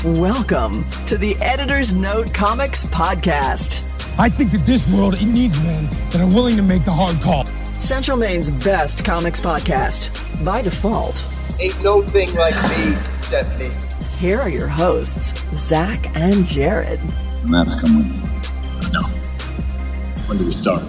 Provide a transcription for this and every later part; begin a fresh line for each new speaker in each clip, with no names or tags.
Welcome to the Editor's Note Comics Podcast.
I think that this world, it needs men that are willing to make the hard call.
Central Maine's best comics podcast, by default.
Ain't no thing like me except me.
Here are your hosts, Zach and Jared.
Matt's coming. No. When do we start?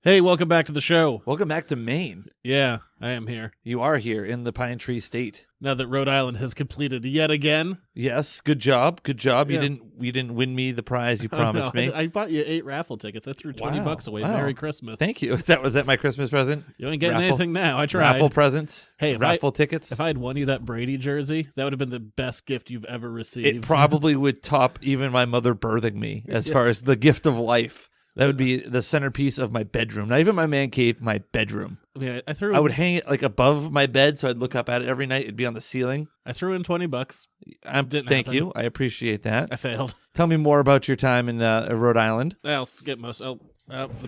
Hey, welcome back to the show.
Welcome back to Maine.
Yeah, I am here.
You are here in the Pine Tree State.
Now that Rhode Island has completed yet again.
Yes, good job. Good job.
Yeah.
You didn't win me the prize you promised me.
I bought you 8 raffle tickets. I threw $20 away.
Wow.
Merry Christmas.
Thank you. Was that my Christmas present?
You ain't getting anything now. I tried.
Raffle presents?
Hey,
raffle tickets?
If I had won you that Brady jersey, that would have been the best gift you've ever received.
It probably would top even my mother birthing me as far as the gift of life. That would be the centerpiece of my bedroom. Not even my man cave, my bedroom.
I mean,
I would hang it like above my bed so I'd look up at it every night. It'd be on the ceiling.
I threw in $20.
Thank you. I appreciate that.
I failed.
Tell me more about your time in Rhode Island.
I'll skip most. The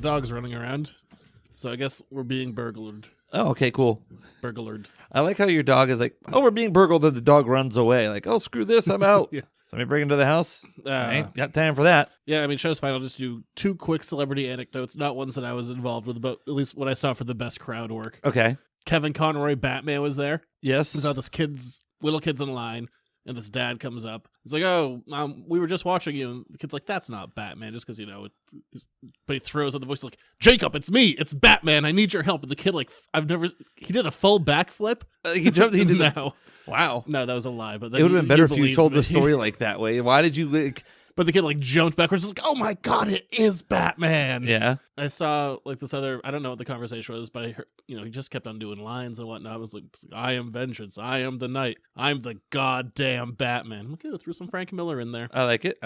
dog's running around. So I guess we're being burglared.
Oh, okay, cool.
Burglared.
I like how your dog is like, oh, we're being burgled, and the dog runs away. Like, oh, screw this, I'm out.
Yeah.
Somebody break into the house? I ain't got time for that.
Yeah, I mean, show's fine. I'll just do 2 quick celebrity anecdotes, not ones that I was involved with, but at least what I saw for the best crowd work.
Okay.
Kevin Conroy, Batman, was there.
Yes.
We saw this little kid's in line, and this dad comes up. He's like, oh, we were just watching you. And the kid's like, that's not Batman, just because, but he throws on the voice like, Jacob, it's me. It's Batman. I need your help. And the kid, he did a full backflip.
He jumped, he did
No.
Wow.
No, that was a lie. But
It would have been better if you
believed
told
me.
the story like that way. Why did you
But the kid jumped backwards. Like, oh my God, it is Batman.
Yeah.
I saw this other, I don't know what the conversation was, but I heard, he just kept on doing lines and whatnot. I was like, I am vengeance. I am the knight. I'm the goddamn Batman. I'm okay, threw some Frank Miller in there.
I like it.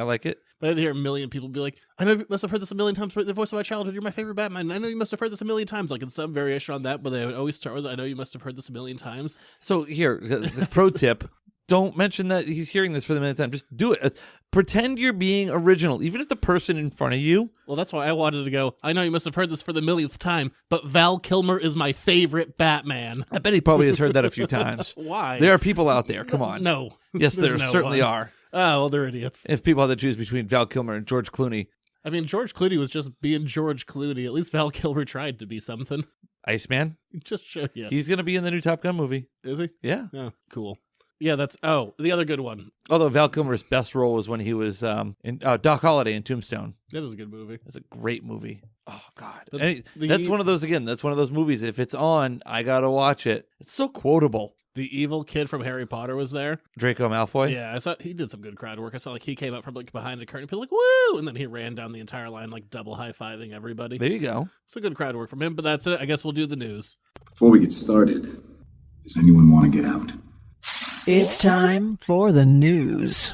But I did hear a million people be like, I know you must have heard this a million times, but the voice of my childhood, you're my favorite Batman. I know you must have heard this a million times, like in some variation on that, but they would always start with, I know you must have heard this a million times.
So here, the pro tip. Don't mention that he's hearing this for the millionth time. Just do it. Pretend you're being original, even if the person in front of you.
Well, that's why I wanted to go, I know you must have heard this for the millionth time, but Val Kilmer is my favorite Batman.
I bet he probably has heard that a few times.
Why?
There are people out there. Come on.
No.
Yes, there
no
certainly
one.
are.
Oh, well, they're idiots.
If people had to choose between Val Kilmer and George Clooney.
I mean, George Clooney was just being George Clooney. At least Val Kilmer tried to be something.
Iceman?
Just show you.
He's going to be in the new Top Gun movie.
Is he?
Yeah.
Oh, cool. Yeah, the other good one.
Although Val Kilmer's best role was when he was in Doc Holliday in Tombstone.
That is a good movie.
That's a great movie. Oh, God.
But
that's one of those, again, that's one of those movies. If it's on, I got to watch it. It's so quotable.
The evil kid from Harry Potter was there.
Draco Malfoy?
Yeah, I saw he did some good crowd work. I saw he came up from behind a curtain, people woo! And then he ran down the entire line double high-fiving everybody.
There you go.
It's a good crowd work from him, but that's it. I guess we'll do the news.
Before we get started, does anyone want to get out?
It's time for the news.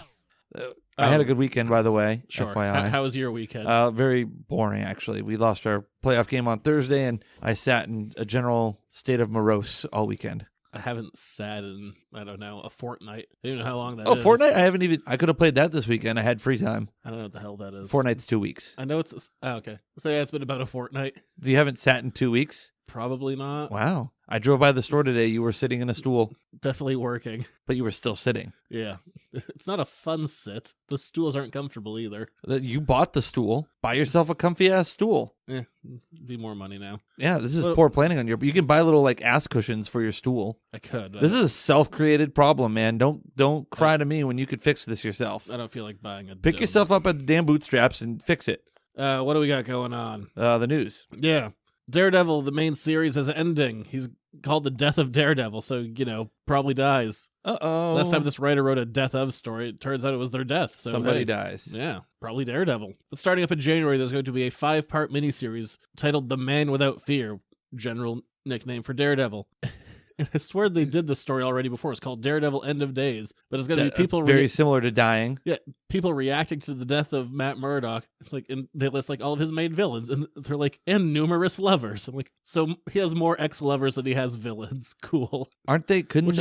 I had a good weekend, by the way.
Sure.
FYI.
How was your weekend?
Very boring, actually. We lost our playoff game on Thursday, and I sat in a general state of morose all weekend.
I haven't sat in, I don't know, a fortnight. I don't even know how long that
Oh,
is.
Fortnite? I could have played that this weekend. I had free time.
I don't know what the hell that is.
Fortnite's 2 weeks.
I know it's, okay. So yeah, it's been about a fortnight.
You haven't sat in 2 weeks?
Probably not.
Wow. I drove by the store today. You were sitting in a stool,
Definitely working.
but you were still sitting.
Yeah. It's not a fun sit. The stools aren't comfortable either.
You bought the stool. Buy yourself a comfy-ass stool.
Be more money now.
Yeah, this is
Well-
poor planning on your... You can buy little, ass cushions for your stool.
I could.
This is a self-created problem, man. Don't cry to me when you could fix this yourself.
I don't feel like buying a
Pick
dome.
yourself up at the damn bootstraps and fix it.
What do we got going on?
The news.
Yeah. Daredevil, the main series, is ending. He's called the Death of Daredevil, so, probably dies.
Uh-oh.
Last time this writer wrote a death of story, it turns out it was their death. So
Somebody
hey.
dies.
Yeah, probably Daredevil. But starting up in January, there's going to be a 5-part miniseries titled The Man Without Fear, general nickname for Daredevil. And I swear they did this story already before. It's called Daredevil End of Days. But it's going to be people...
Very similar to dying.
Yeah, people reacting to the death of Matt Murdock. It's and they list all of his main villains, and they're and numerous lovers. I'm so he has more ex-lovers than he has villains. Cool.
Aren't they? Couldn't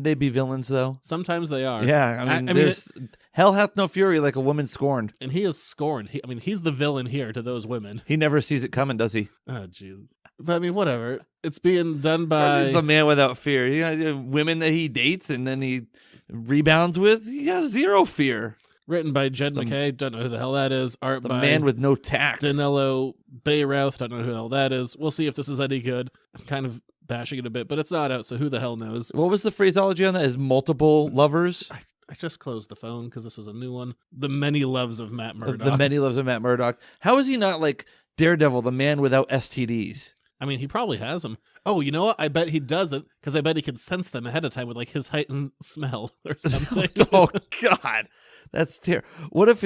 they be villains though?
Sometimes they are.
Yeah, I mean there's hell hath no fury like a woman scorned.
And he is scorned. He's the villain here to those women.
He never sees it coming, does he?
Oh, jeez. But whatever. It's being done by...
He's the man without fear. Women that he dates, and then he Rebounds with, he has zero fear.
Written by Jed
The-
McKay. Don't know who the hell that is. Art
The
by
man with no tact.
Danilo Bayrouth. Don't know who the hell that is. We'll see if this is any good. I'm kind of bashing it a bit, but it's not out, so who the hell knows?
What was the phraseology on that? Is multiple lovers?
I just closed the phone because this was a new one. The Many Loves of Matt Murdock.
The many loves of Matt Murdock. How is he not like Daredevil, the man without STDs?
I mean, he probably has them. Oh, you know what? I bet he doesn't, because I bet he can sense them ahead of time with like his heightened smell or something.
Oh God, that's terrible. What if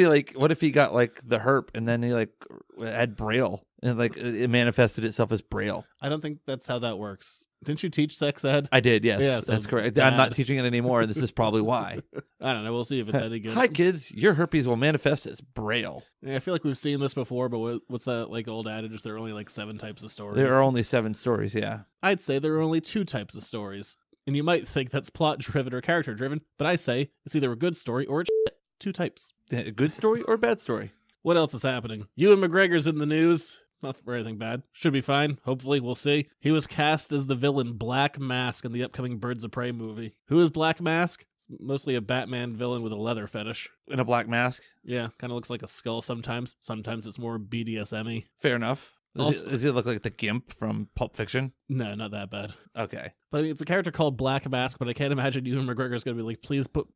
he got like the herp and then he like had Braille and like it manifested itself as Braille?
I don't think that's how that works. Didn't you teach sex ed?
I did, yes.
Yeah, so
that's correct.
bad.
I'm not teaching it anymore, and this is probably why.
I don't know. We'll see if it's any good.
Hi, kids. Your herpes will manifest as Braille.
Yeah, I feel like we've seen this before, but what's that like old adage? There are only like 7 types of stories.
There are only 7 stories, yeah.
I'd say there are only 2 types of stories. And you might think that's plot driven or character driven, but I say it's either a good story or it's shit. 2 types.
A good story or a bad story?
What else is happening? Ewan McGregor's in the news. Not for anything bad. Should be fine. Hopefully, we'll see. He was cast as the villain Black Mask in the upcoming Birds of Prey movie. Who is Black Mask? It's mostly a Batman villain with a leather fetish.
In a black mask?
Yeah, kind of looks like a skull sometimes. Sometimes it's more BDSM-y.
Fair enough.
Also-
Does he look like the Gimp from Pulp Fiction?
No, not that bad.
Okay.
But I mean, it's a character called Black Mask, but I can't imagine Ewan McGregor's going to be like, please put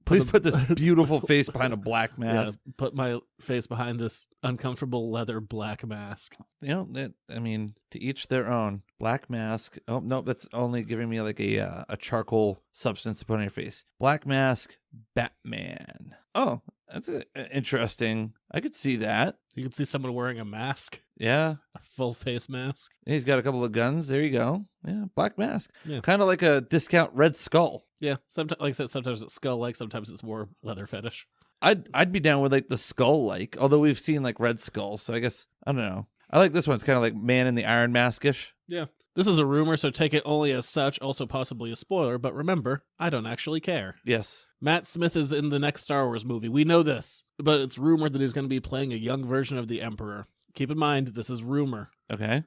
this beautiful face behind a black mask.
Yeah, put my face behind this uncomfortable leather black mask.
You know, I mean, to each their own. Black mask. Oh, no, that's only giving me like a charcoal substance to put on your face. Black mask, Batman. Oh, that's interesting. I could see that.
You can see someone wearing a mask,
Yeah.
a full face mask.
He's got a couple of guns. There you go. Yeah, black mask.
Yeah.
Kind of like a discount Red Skull.
Yeah, sometimes, like I said, sometimes it's skull-like, sometimes it's more leather fetish.
I'd be down with like the skull like, although we've seen like Red Skull, so I guess I don't know. I like this one. It's kind of like Man in the Iron Mask-ish.
Yeah. This is a rumor, so take it only as such, also possibly a spoiler, but remember, I don't actually care.
Yes.
Matt Smith is in the next Star Wars movie. We know this, but it's rumored that he's going to be playing a young version of the Emperor. Keep in mind, this is rumor.
Okay.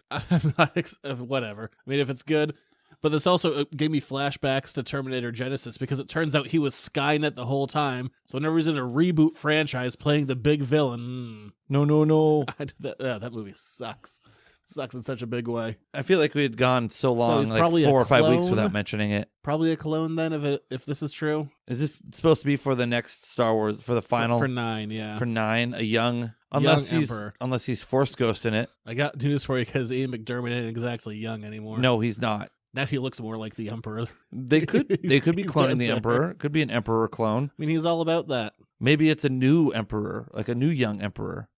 I'm not whatever. I mean, if it's good, but this also gave me flashbacks to Terminator Genesis because it turns out he was Skynet the whole time. So whenever he's in a reboot franchise playing the big villain,
No.
that movie sucks. Sucks in such a big way.
I feel like we had gone so long,
he's
like
probably a
4 or 5 weeks
clone?
without mentioning it.
Probably a clone then, if this is true.
Is this supposed to be for the next Star Wars, for the final?
For 9, yeah.
For 9, a young Emperor. Unless he's Force Ghost in it.
I got news for you because Ian McDermott ain't exactly young anymore.
No, he's not.
Now he looks more like the Emperor.
They could be
He's
cloning the
dead
Emperor. Could be an Emperor clone.
I mean, he's all about that.
Maybe it's a new Emperor, like a new young Emperor.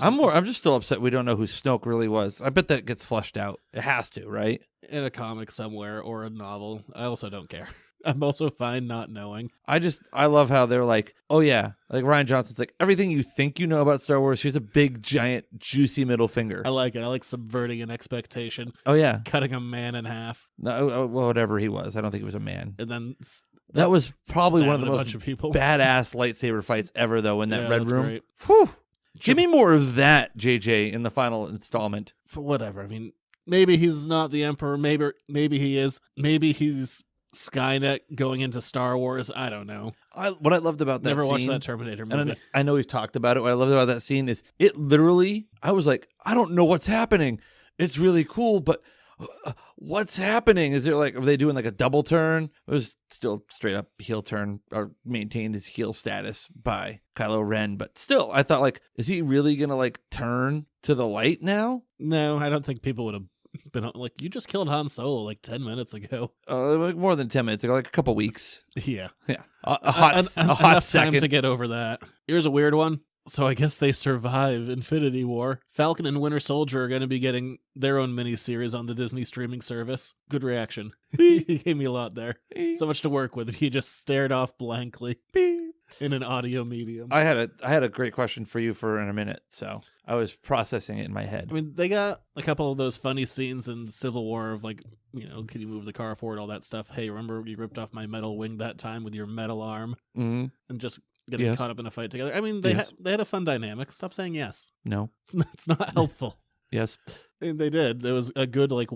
I'm just still upset we don't know who Snoke really was. I bet that gets fleshed out. It has to, right?
In a comic somewhere or a novel. I also don't care. I'm also fine not knowing.
I love how they're like, oh yeah, like Ryan Johnson's like, everything you think you know about Star Wars, here's a big, giant, juicy middle finger.
I like it. I like subverting an expectation.
Oh yeah.
Cutting a man in half.
No, well, whatever he was. I don't think he was a man.
And then
That was probably one of the
stabbing a
most
bunch of people.
badass lightsaber fights ever, though, in that
Yeah,
red
that's
room.
great.
Whew. Give me more of that, JJ, in the final installment.
Whatever. I mean, maybe he's not the Emperor. Maybe he is. Maybe he's Skynet going into Star Wars. I don't know.
What I loved about that
Never
scene,
watched that Terminator movie.
and I know we've talked about it. What I loved about that scene is it literally, I was like, I don't know what's happening. It's really cool, but what's happening? Is there like, are they doing like a double turn? It was still straight up heel turn, or maintained his heel status by Kylo Ren, but still, I thought like, is he really gonna like turn to the light now?
No, I don't think people would have been like, you just killed Han Solo like 10 minutes ago.
Like more than 10 minutes ago, like a couple weeks.
Yeah.
Yeah, a hot
enough
second
time to get over that. Here's a weird one. So I guess they survive Infinity War. Falcon and Winter Soldier are going to be getting their own miniseries on the Disney streaming service. Good reaction. He gave me a lot there. So much to work with. He just stared off blankly in an audio medium.
I had a great question for you for in a minute, so I was processing it in my head.
I mean, they got a couple of those funny scenes in Civil War of like, can you move the car forward, all that stuff. Hey, remember you ripped off my metal wing that time with your metal arm?
Mm-hmm.
And just getting caught up in a fight together. I mean, they had a fun dynamic. Stop saying yes.
No.
It's not helpful.
Yes.
And they did. There was a good like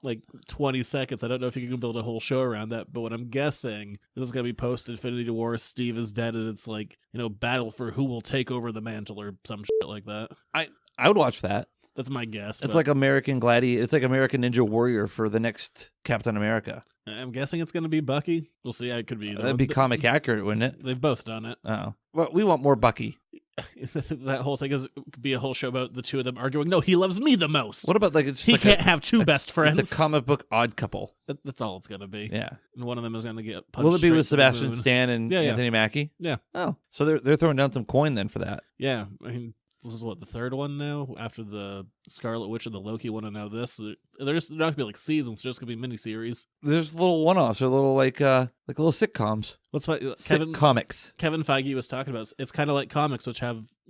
like 20 seconds. I don't know if you can build a whole show around that, but what I'm guessing this is going to be post-Infinity War. Steve is dead, and it's like, battle for who will take over the mantle or some shit like that.
I would watch that.
That's my guess.
It's like American Gladiator. It's like American Ninja Warrior for the next Captain America.
I'm guessing it's going to be Bucky. We'll see. It could be.
That'd be comic accurate, wouldn't it?
They've both done it.
Oh. Well, we want more Bucky.
That whole thing could be a whole show about the two of them arguing. No, he loves me the most.
What about it's
he
like
can't have two best friends?
It's a comic book odd couple.
That's all it's going to be.
Yeah.
And one of them is going to get punched.
Will it be with
straight to the
Sebastian
moon.
Stan and Anthony Mackie?
Yeah.
Oh, so they're throwing down some coin then for that.
Yeah. I mean, this is what, the third one now? After the Scarlet Witch and the Loki one, and now this. They're just not going to be like seasons. They're just going to be miniseries.
There's little one-offs or little like little sitcoms.
Let's find
comics.
Kevin Feige was talking about it's kind of like comics, which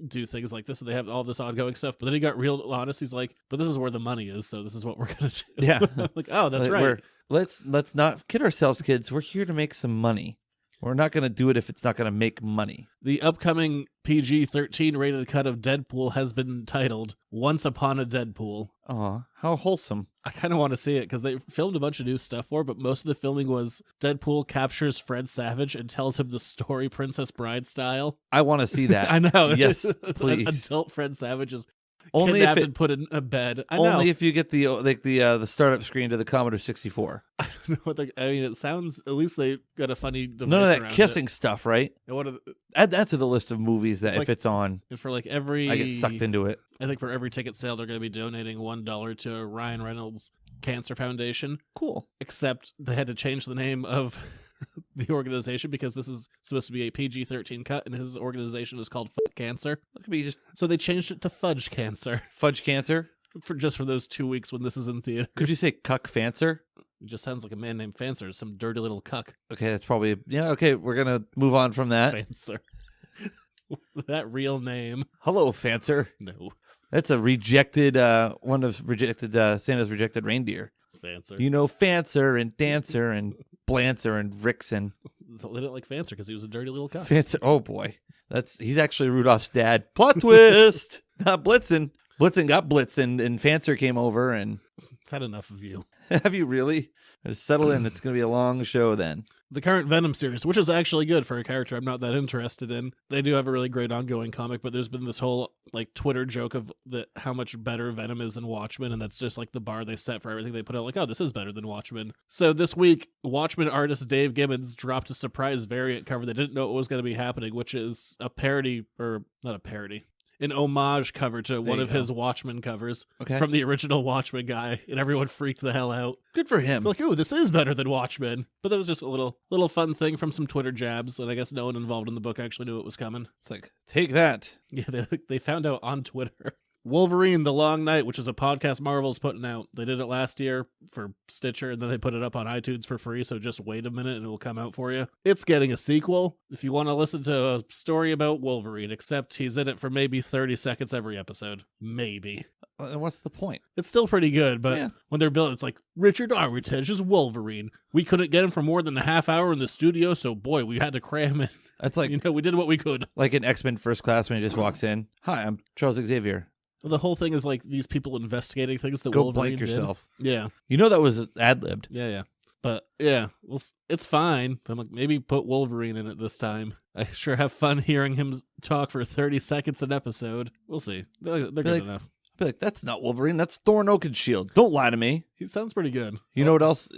do things like this, and they have all this ongoing stuff. But then he got real honest. He's like, "But this is where the money is, so this is what we're gonna do."
Yeah.
Like, oh, that's right.
Let's not kid ourselves, kids. We're here to make some money. We're not going to do it if it's not going to make money.
The upcoming PG-13 rated cut of Deadpool has been titled "Once Upon a Deadpool."
Aw, how wholesome.
I kind of want to see it because they filmed a bunch of new stuff for it, but most of the filming was Deadpool captures Fred Savage and tells him the story Princess Bride style.
I want to see that.
I know.
Yes, please.
Adult Fred Savage is
only
kidnapped and put in a bed. I know.
Only if you get the startup screen to the Commodore 64.
I don't know what I mean, it sounds, at least they got a funny device.
None of that
around
kissing stuff, right? Add that to the list of movies that if it's on,
and for like every,
I get sucked into it.
I think for every ticket sale, they're going to be donating $1 to Ryan Reynolds Cancer Foundation.
Cool.
Except they had to change the name of the organization because this is supposed to be a PG-13 cut, and his organization is called Fuck Cancer.
Look at me just
So they changed it to Fudge Cancer
Fudge Cancer.
for those 2 weeks when this is in theater.
Could you say Cuck Fancer?
It just sounds like a man named Fancer, some dirty little cuck.
Okay, that's probably Okay, we're gonna move on from that.
Fancer. That real name.
Hello, Fancer.
No.
That's a rejected one of Santa's rejected reindeer.
Fancer.
You know, Fancer and Dancer and Blancer and Vixen.
They didn't like Fancer because he was a dirty little cuck.
Fancer. Oh boy, he's actually Rudolph's dad. Plot twist. Not Blitzen. Blitzen got Blitzen, and Fancer came over and.
I've had enough of you.
Have you really? Just settle in. It's going to be a long show then.
The current Venom series, which is actually good for a character I'm not that interested in. They do have a really great ongoing comic, but there's been this whole like Twitter joke of how much better Venom is than Watchmen, and that's just like the bar they set for everything they put out. Like, oh, this is better than Watchmen. So this week, Watchmen artist Dave Gibbons dropped a surprise variant cover. They didn't know what was going to be happening, which is a parody, or not a parody, an homage cover to one of his Watchmen covers from the original Watchmen guy, and everyone freaked the hell out.
Good for him.
Like, ooh, this is better than Watchmen. But that was just a little fun thing from some Twitter jabs, and I guess no one involved in the book actually knew it was coming.
It's like, take that.
Yeah, they found out on Twitter. Wolverine The Long Night, which is a podcast Marvel's putting out. They did it last year for Stitcher, and then they put it up on iTunes for free, so just wait a minute and it will come out for you. It's getting a sequel if you want to listen to a story about Wolverine, except he's in it for maybe 30 seconds every episode. Maybe.
What's the point?
It's still pretty good, but when they're building, it's like, Richard Armitage is Wolverine. We couldn't get him for more than a half hour in the studio, so boy, we had to cram it.
That's like,
we did what we could.
Like in X-Men First Class when he just walks in. Hi, I'm Charles Xavier.
Well, the whole thing is like these people investigating things that
Go
Wolverine
blank yourself.
did. Yeah.
You know that was ad-libbed.
Yeah. But yeah, well, it's fine. I'm like, maybe put Wolverine in it this time. I sure have fun hearing him talk for 30 seconds an episode. We'll see. They're good enough.
I'd be like, that's not Wolverine. That's Thorn Oakenshield. Don't lie to me.
He sounds pretty good.
You know what else?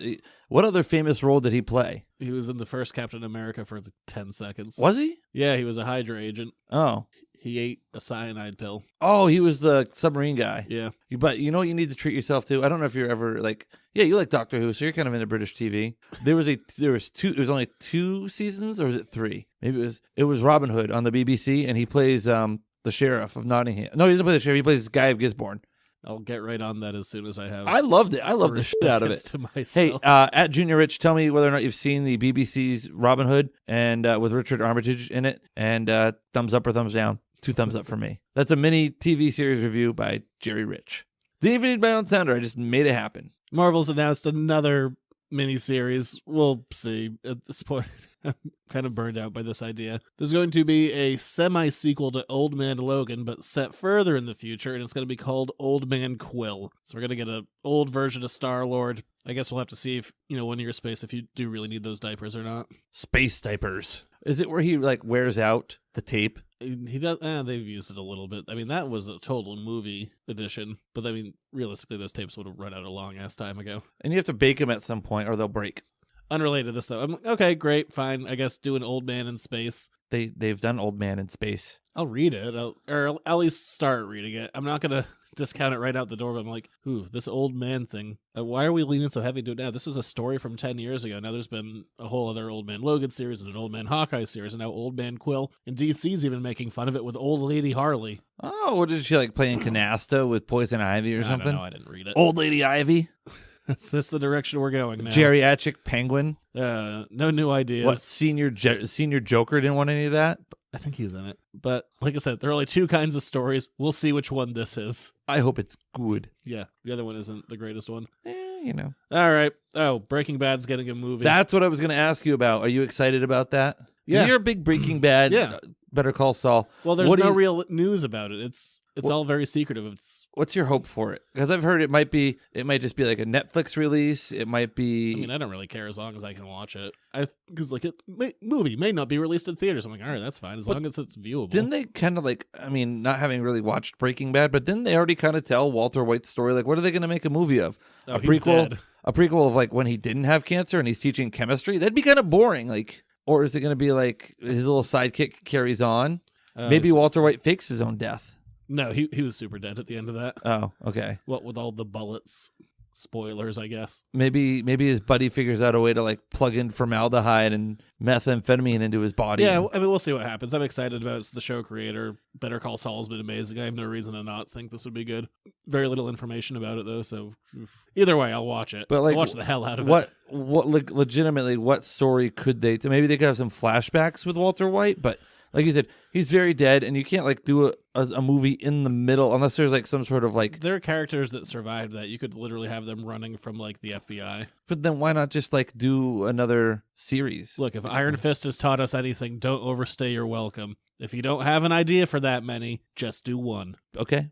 What other famous role did he play?
He was in the first Captain America for 10 seconds.
Was he?
Yeah, he was a Hydra agent.
Oh.
He ate a cyanide pill.
Oh, he was the submarine guy.
Yeah.
But you know what you need to treat yourself to? I don't know if you're ever like, you like Doctor Who, so you're kind of into British TV. It was only 2 seasons, or was it 3? Maybe it was Robin Hood on the BBC, and he plays the sheriff of Nottingham. No, he doesn't play the sheriff. He plays Guy of Gisborne.
I'll get right on that as soon as I have.
I loved it. I loved the shit out of it. Hey, at Junior Rich, tell me whether or not you've seen the BBC's Robin Hood and with Richard Armitage in it, and thumbs up or thumbs down. 2 thumbs up for me. That's a mini TV series review by Jerry Rich. Didn't even need my own sounder. I just made it happen.
Marvel's announced another miniseries. We'll see. At this point, I'm kind of burned out by this idea. There's going to be a semi-sequel to Old Man Logan, but set further in the future, and it's going to be called Old Man Quill. So we're going to get an old version of Star-Lord. I guess we'll have to see if, 1 year space, if you do really need those diapers or not.
Space diapers. Is it where he like wears out the tape?
He does. They've used it a little bit. I mean, that was a total movie edition, but I mean, realistically, those tapes would have run out a long ass time ago.
And you have to bake them at some point, or they'll break.
Unrelated to this though. I'm okay, great, fine. I guess do an Old Man in Space.
They've done Old Man in Space.
I'll read it, or at least start reading it. I'm not gonna discount it right out the door, but I'm like, this Old Man thing. Why are we leaning so heavy to it now? This was a story from 10 years ago. Now there's been a whole other Old Man Logan series and an Old Man Hawkeye series, and now Old Man Quill. And DC's even making fun of it with Old Lady Harley.
Oh, what did she like playing canasta with Poison Ivy or something?
No, I didn't read it.
Old Lady Ivy?
Is this the direction we're going now?
Geriatric Penguin?
No new ideas.
What, Senior Joker didn't want any of that?
I think he's in it. But like I said, there are only two kinds of stories. We'll see which one this is.
I hope it's good.
Yeah, the other one isn't the greatest one.
All
right. Oh, Breaking Bad's getting a movie.
That's what I was going to ask you about. Are you excited about that?
Yeah.
You're a big Breaking Bad.
Yeah.
Better Call Saul.
Well, there's no real news about it. It's all very secretive.
What's your hope for it? Because I've heard it might just be like a Netflix release. It might be.
I mean, I don't really care as long as I can watch it. Because movie may not be released in theaters. I'm like, all right, that's fine as long as it's viewable.
Didn't they kind of not having really watched Breaking Bad, but didn't they already kind of tell Walter White's story? Like, what are they going to make a movie of?
A prequel?
Dead. A prequel of like when he didn't have cancer and he's teaching chemistry? That'd be kind of boring. Like, or is it going to be like his little sidekick carries on? Maybe Walter White fakes his own death.
No, he was super dead at the end of that.
Oh, okay.
What with all the bullets? Spoilers, I guess.
Maybe his buddy figures out a way to like plug in formaldehyde and methamphetamine into his body.
Yeah, I mean, we'll see what happens. I'm excited about it. It's the show creator. Better Call Saul has been amazing. I have no reason to not think this would be good. Very little information about it though, so either way, I'll watch it.
But like,
I'll watch the hell out of it.
Legitimately, what story could they? Maybe they could have some flashbacks with Walter White, but. Like you said, he's very dead, and you can't like do a movie in the middle unless there's like some sort of like.
There are characters that survived that. You could literally have them running from like the FBI.
But then why not just like do another series?
Look, if Iron Fist has taught us anything, don't overstay your welcome. If you don't have an idea for that many, just do one.
Okay,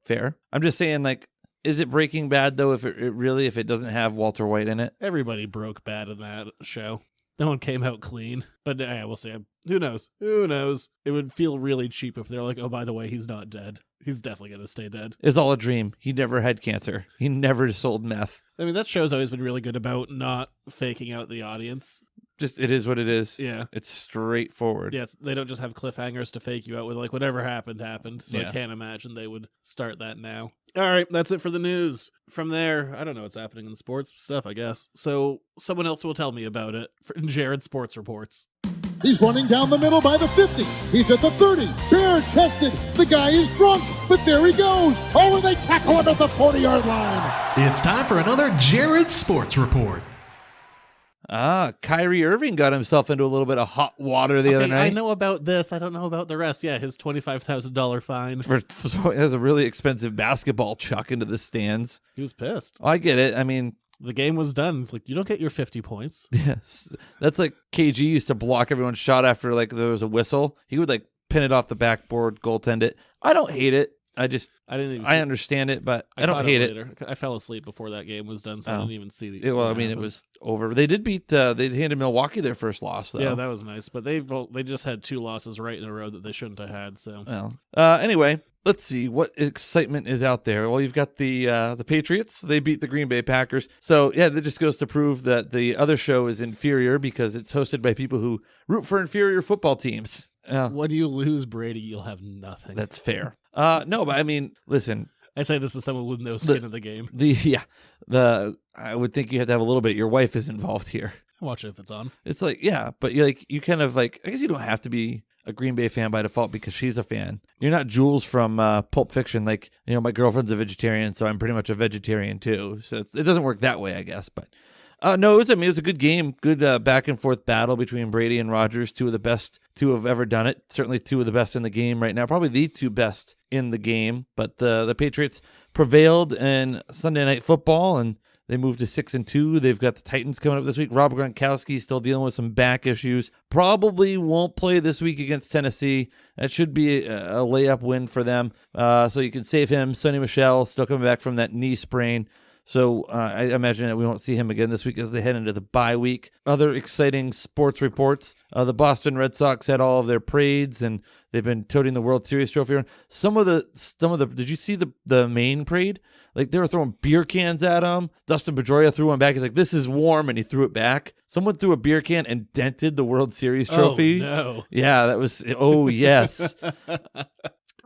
fair. I'm just saying, like, is it Breaking Bad though? If it doesn't have Walter White in it,
everybody broke bad in that show. No one came out clean. But yeah, we'll see. Who knows? Who knows? It would feel really cheap if they're like, oh, by the way, he's not dead. He's definitely going to stay dead.
It's all a dream. He never had cancer. He never sold meth.
I mean, that show's always been really good about not faking out the audience.
Just, it is what it is.
Yeah.
It's straightforward.
Yeah, they don't just have cliffhangers to fake you out with, like, whatever happened. So
yeah.
I can't imagine they would start that now. All right, that's it for the news. From there, I don't know what's happening in sports stuff, I guess. So someone else will tell me about it in Jared's Sports Reports.
He's running down the middle by the 50. He's at the 30. Bare-chested. The guy is drunk, but there he goes. Oh, and they tackle him at the 40-yard line.
It's time for another Jared Sports Report.
Kyrie Irving got himself into a little bit of hot water the other night.
I know about this. I don't know about the rest. Yeah, his $25,000 fine.
It has a really expensive basketball chuck into the stands.
He was pissed.
I get it. I mean,
the game was done. It's like, you don't get your 50 points.
Yes. That's like KG used to block everyone's shot after like there was a whistle. He would like pin it off the backboard, goaltend it. I don't hate it. I understand it, but I don't hate it.
I fell asleep before that game was done, so I didn't even see the.
It was over. They did beat. They handed Milwaukee their first loss, though.
Yeah, that was nice. But they just had 2 losses right in a row that they shouldn't have had. So.
Well, anyway, let's see what excitement is out there. Well, you've got the Patriots. They beat the Green Bay Packers. So yeah, that just goes to prove that the other show is inferior because it's hosted by people who root for inferior football teams.
When you lose Brady, you'll have nothing.
That's fair. No, but I mean, listen.
I say this as someone with no skin in the game.
I would think you have to have a little bit. Your wife is involved here.
I'll watch it if it's on.
It's like, yeah, but you kind of like, I guess you don't have to be a Green Bay fan by default because she's a fan. You're not Jules from Pulp Fiction. Like, my girlfriend's a vegetarian, so I'm pretty much a vegetarian too. So it doesn't work that way, I guess. But no, it was a good game. Good back and forth battle between Brady and Rodgers. 2 of the best to have ever done it. Certainly 2 of the best in the game right now. Probably the 2 best in the game. But the Patriots prevailed in Sunday Night Football, and They moved to 6-2. They've got the Titans coming up this week. Rob Gronkowski still dealing with some back issues. Probably won't play this week against Tennessee. That should be a layup win for them. So you can save him. Sonny Michel still coming back from that knee sprain. So I imagine that we won't see him again this week as they head into the bye week. Other exciting sports reports. The Boston Red Sox had all of their parades, and they've been toting the World Series trophy around. Some of the did you see the main parade? Like, they were throwing beer cans at him. Dustin Pedroia threw one back. He's like, "This is warm," and he threw it back. Someone threw a beer can and dented the World Series trophy.
Oh, no.
Yeah, that was, oh, yes.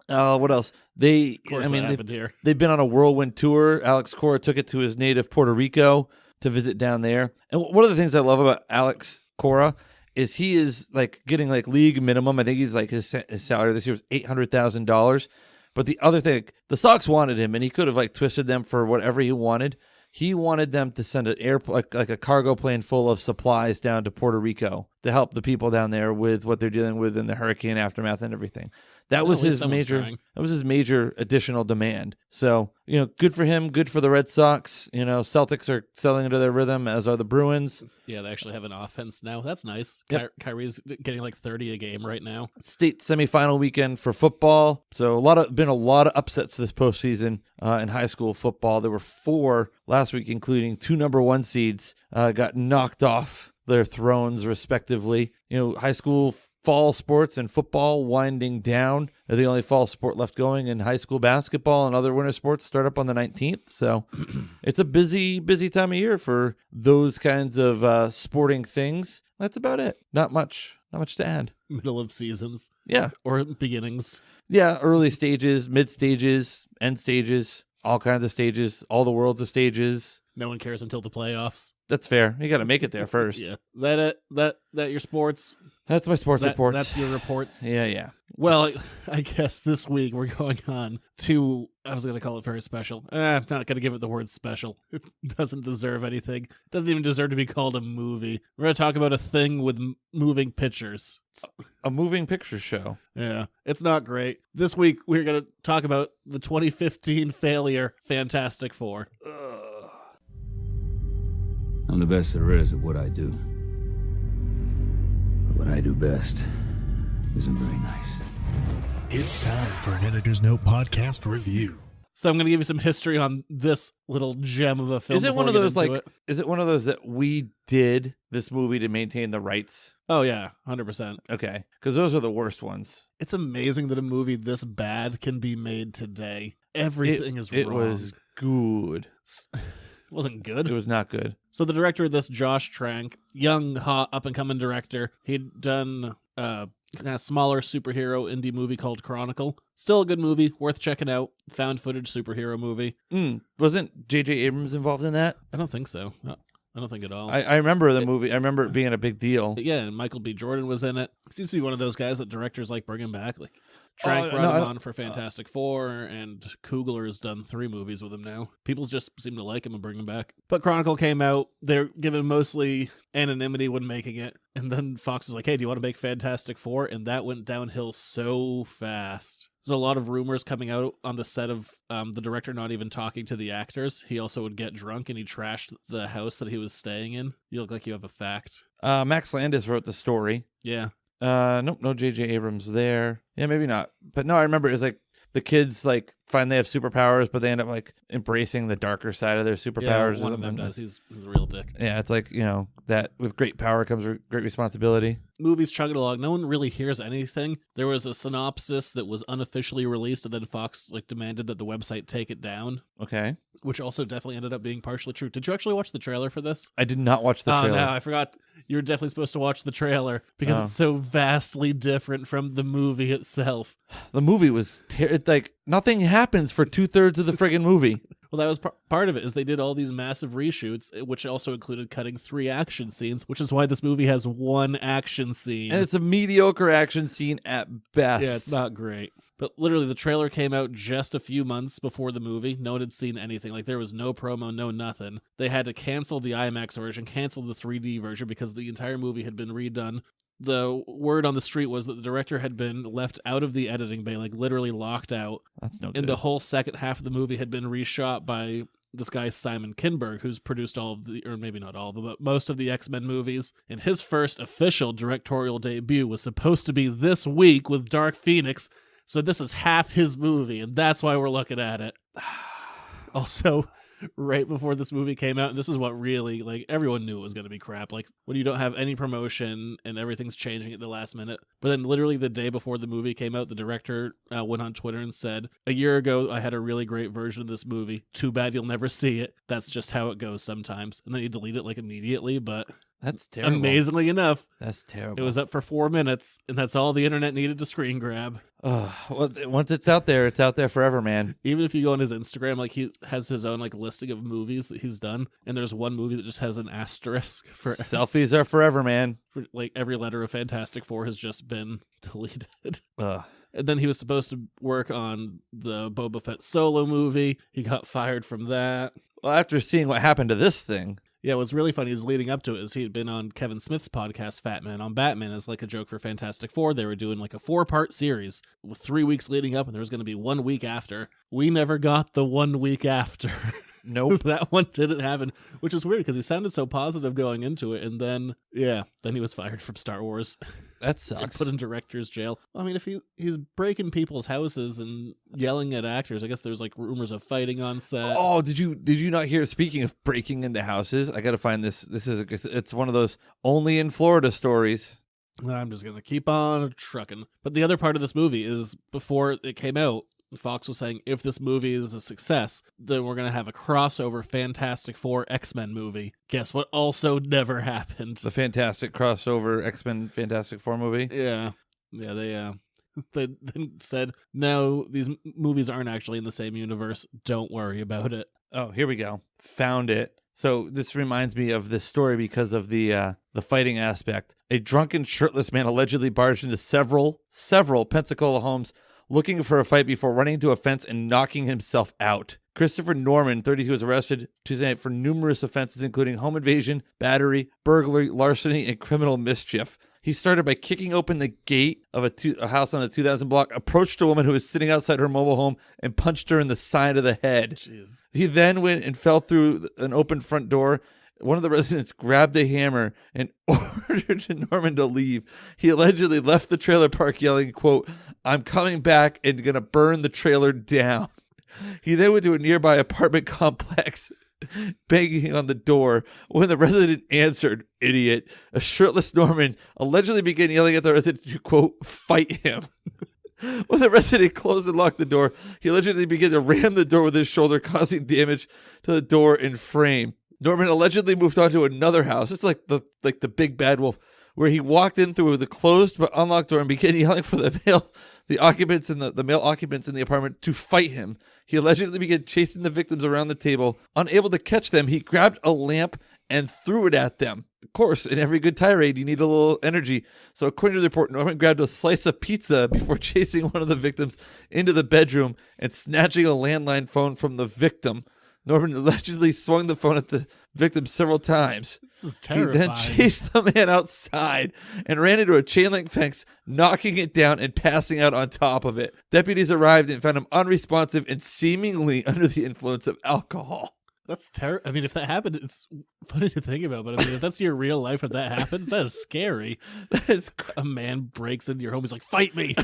What else? They've been on a whirlwind tour. Alex Cora took it to his native Puerto Rico to visit down there. And one of the things I love about Alex Cora is he is like getting like league minimum. I think he's like his salary this year was $800,000. But the other thing, the Sox wanted him, and he could have like twisted them for whatever he wanted. He wanted them to send an like a cargo plane full of supplies down to Puerto Rico to help the people down there with what they're dealing with in the hurricane aftermath and everything. That was his major additional demand. So, good for him, good for the Red Sox. Celtics are selling into their rhythm, as are the Bruins.
Yeah, they actually have an offense now. That's nice.
Yep.
Kyrie's getting like 30 a game right now.
State semifinal weekend for football. So been a lot of upsets this postseason in high school football. There were 4 last week, including 2 number 1 seeds got knocked off their thrones respectively. High school fall sports and football winding down. They're the only fall sport left going, in high school basketball and other winter sports start up on the 19th. So it's a busy time of year for those kinds of sporting things. That's about it. Not much to add.
Middle of seasons.
Yeah.
Or beginnings.
Yeah. Early stages, mid stages, end stages, all kinds of stages, all the worlds of stages.
No one cares until the playoffs.
That's fair. You got to make it there first.
Yeah. Is that it? That your sports?
That's my sports reports.
That's your reports?
Yeah.
Well, I guess this week we're going on to, I was going to call it very special. I'm not going to give it the word special. It doesn't deserve anything. It doesn't even deserve to be called a movie. We're going to talk about a thing with moving pictures.
A moving picture show.
Yeah, it's not great. This week we're going to talk about the 2015 failure Fant4stic.
I'm the best there is at what I do. But what I do best isn't very nice.
It's time for an Editor's Note podcast review.
So I'm going to give you some history on this little gem of a film.
Is it one of those is it one of those that we did this movie to maintain the rights?
Oh yeah, 100%.
Okay, because those are the worst ones.
It's amazing that a movie this bad can be made today. Everything is wrong.
It was good.
It wasn't good.
It was not good.
So the director of this, Josh Trank, young, hot, up-and-coming director. He'd done a smaller superhero indie movie called Chronicle. Still a good movie, worth checking out. Found footage superhero movie.
Wasn't J.J. Abrams involved in that?
I don't think so. No, I don't think at all.
I remember the movie. I remember it being a big deal.
Yeah, and Michael B. Jordan was in it. Seems to be one of those guys that directors like bringing back. Like Trank brought him on for Fantastic Four, and Coogler's done 3 movies with him now. People just seem to like him and bring him back. But Chronicle came out. They're given mostly anonymity when making it. And then Fox was like, hey, do you want to make Fantastic Four? And that went downhill so fast. There's a lot of rumors coming out on the set of the director not even talking to the actors. He also would get drunk and he trashed the house that he was staying in. You look like you have a fact.
Max Landis wrote the story.
Yeah.
Nope, no J.J. Abrams there. Yeah, maybe not. But no, I remember it was like the kids like find they have superpowers, but they end up like embracing the darker side of their superpowers.
Yeah, one of them does. He's a real dick.
Yeah, it's like, that with great power comes great responsibility.
Movies chugging along. No one really hears anything. There was a synopsis that was unofficially released, and then Fox demanded that the website take it down.
Okay.
Which also definitely ended up being partially true. Did you actually watch the trailer for this?
I did not watch the trailer.
Oh, no, I forgot. You were definitely supposed to watch the trailer because it's so vastly different from the movie itself.
The movie was like nothing happens for 2/3 of the friggin' movie.
Well, that was part of it, is they did all these massive reshoots, which also included cutting 3 action scenes, which is why this movie has 1 action scene.
And it's a mediocre action scene at best.
Yeah, it's not great. But literally, the trailer came out just a few months before the movie. No one had seen anything. Like, there was no promo, no nothing. They had to cancel the IMAX version, cancel the 3D version, because the entire movie had been redone. The word on the street was that the director had been left out of the editing bay, like literally locked out.
That's no good.
And the whole second half of the movie had been reshot by this guy Simon Kinberg, who's produced all of the, or maybe not all of them, but most of the X-Men movies. And his first official directorial debut was supposed to be this week with Dark Phoenix. So this is half his movie, and that's why we're looking at it. Also, right before this movie came out, and this is what really, like, everyone knew it was going to be crap. Like, when you don't have any promotion and everything's changing at the last minute. But then literally the day before the movie came out, the director went on Twitter and said, "A year ago, I had a really great version of this movie. Too bad you'll never see it. That's just how it goes sometimes." And then he deleted it, like, immediately, but...
That's terrible.
Amazingly enough,
That's terrible.
it was up for 4 minutes, and that's all the internet needed to screen grab.
Well, once it's out there forever, man.
Even if you go on his Instagram, like, he has his own, like, listing of movies that he's done, and there's one movie that just has an asterisk for
Selfies are forever, man.
like every letter of Fantastic Four has just been deleted.
Ugh.
And then he was supposed to work on the Boba Fett solo movie. He got fired from that.
Well, after seeing what happened to this thing.
Yeah, what's really funny is leading up to it is he had been on Kevin Smith's podcast, Fat Man on Batman, as like a joke for Fantastic Four. They were doing like a 4-part series with 3 weeks leading up, and there was going to be 1 week after. We never got the 1 week after.
Nope.
That one didn't happen, which is weird because he sounded so positive going into it, and then he was fired from Star Wars.
That sucks.
And put in director's jail. I mean, if he's breaking people's houses and yelling at actors, I guess there's like rumors of fighting on set.
Oh, did you not hear? Speaking of breaking into houses, I got to find this. It's one of those only in Florida stories.
And I'm just gonna keep on trucking. But the other part of this movie is before it came out, Fox was saying if this movie is a success, then we're going to have a crossover Fantastic Four X-Men movie. Guess what also never happened?
The fantastic crossover X-Men Fantastic Four movie.
Yeah, they then said, no, these movies aren't actually in the same universe. Don't worry about it.
Oh, here we go. Found it. So this reminds me of this story because of the fighting aspect. A drunken, shirtless man allegedly barged into several Pensacola homes looking for a fight before running into a fence and knocking himself out. Christopher Norman, 32, was arrested Tuesday night for numerous offenses, including home invasion, battery, burglary, larceny, and criminal mischief. He started by kicking open the gate of a house on the 2000 block, approached a woman who was sitting outside her mobile home, and punched her in the side of the head.
Jeez.
He then went and fell through an open front door. One of the residents grabbed a hammer and ordered Norman to leave. He allegedly left the trailer park yelling, quote, "I'm coming back and gonna burn the trailer down." He then went to a nearby apartment complex, banging on the door. When the resident answered, idiot, a shirtless Norman allegedly began yelling at the resident to, quote, "fight him." When the resident closed and locked the door, he allegedly began to ram the door with his shoulder, causing damage to the door and frame. Norman allegedly moved on to another house. It's like the big bad wolf, where he walked in through the closed but unlocked door and began yelling for the male occupants in the apartment to fight him. He allegedly began chasing the victims around the table. Unable to catch them, he grabbed a lamp and threw it at them. Of course, in every good tirade, you need a little energy. So according to the report, Norman grabbed a slice of pizza before chasing one of the victims into the bedroom and snatching a landline phone from the victim. Norman allegedly swung the phone at the victim several times.
This is terrifying.
He then chased the man outside and ran into a chain link fence, knocking it down and passing out on top of it. Deputies arrived and found him unresponsive and seemingly under the influence of alcohol.
That's terrible. I mean, if that happened, it's funny to think about, but I mean, if that's your real life, if that happens, that is scary.
That is
a man breaks into your home, he's like, "Fight me,"